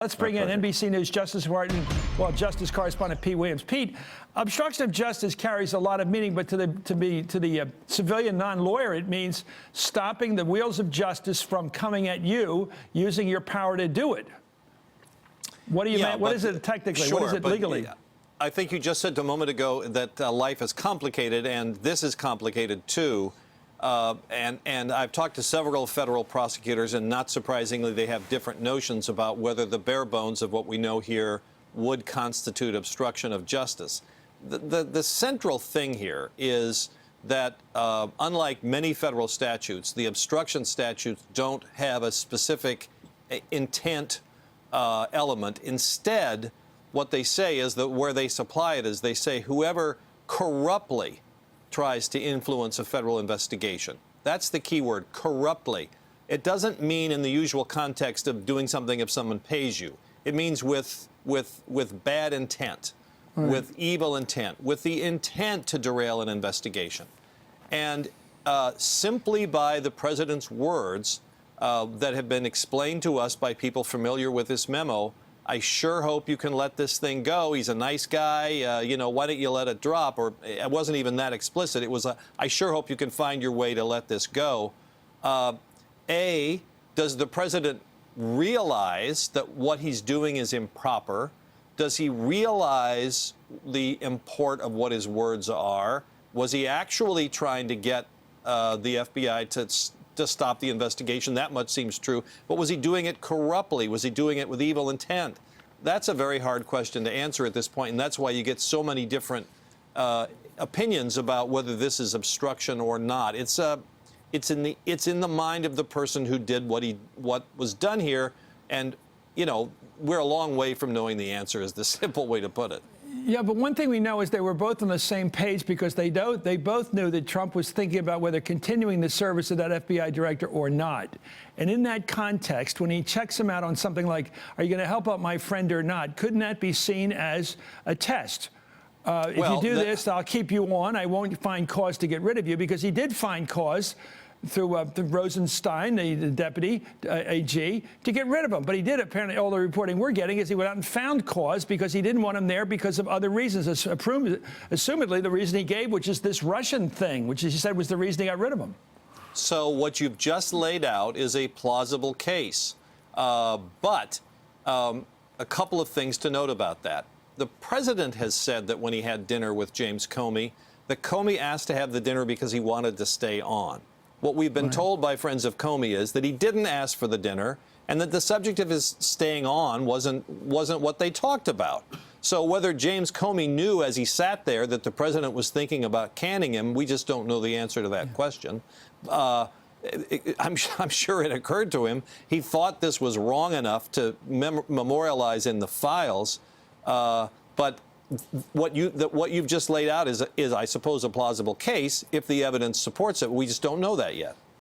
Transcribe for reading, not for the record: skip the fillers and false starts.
Let's bring in NBC News Justice correspondent Pete Williams. Pete, obstruction of justice carries a lot of meaning, but to the civilian non-lawyer, it means stopping the wheels of justice from coming at you using your power to do it. What do you mean? What is it technically? Sure, what is it legally? I think you just said a moment ago that life is complicated, and this is complicated too. And I've talked to several federal prosecutors, and not surprisingly, they have different notions about whether the bare bones of what we know here would constitute obstruction of justice. The central thing here is that, unlike many federal statutes, the obstruction statutes don't have a specific intent element. Instead, what they say is that where they supply it is they say whoever corruptly tries to influence a federal investigation. That's the key word, corruptly. It doesn't mean in the usual context of doing something if someone pays you. It means with bad intent, with evil intent, with the intent to derail an investigation. And simply by the president's words that have been explained to us by people familiar with this memo, I sure hope you can let this thing go. He's a nice guy. You know, why don't you let it drop? Or it wasn't even that explicit. It was I sure hope you can find your way to let this go. A, does the president realize that what he's doing is improper? Does he realize the import of what his words are? Was he actually trying to get the FBI to stop the investigation? That much seems true. But was he doing it corruptly? Was he doing it with evil intent? That's a very hard question to answer at this point, and that's why you get so many different opinions about whether this is obstruction or not. It's in the mind of the person who did what was done here, and you know, we're a long way from knowing the answer, is the simple way to put it. Yeah, but one thing we know is they were both on the same page, because they both knew that Trump was thinking about whether continuing the service of that FBI director or not. And in that context, when he checks him out on something like, are you going to help out my friend or not, couldn't that be seen as a test? If you do this, I'll keep you on. I won't find cause to get rid of you, because he did find cause through Rosenstein, the deputy AG, to get rid of him. But he did, apparently, all the reporting we're getting is he went out and found cause because he didn't want him there because of other reasons. Assumedly, the reason he gave, which is this Russian thing, which he said was the reason he got rid of him. So what you've just laid out is a plausible case. But a couple of things to note about that. The president has said that when he had dinner with James Comey, that Comey asked to have the dinner because he wanted to stay on. What we've been told by friends of Comey is that he didn't ask for the dinner, and that the subject of his staying on wasn't what they talked about. So whether James Comey knew as he sat there that the president was thinking about canning him, we just don't know the answer to that question. I'm sure it occurred to him. He thought this was wrong enough to memorialize in the files, but what you've just laid out is, I suppose, a plausible case if the evidence supports it. We just don't know that yet.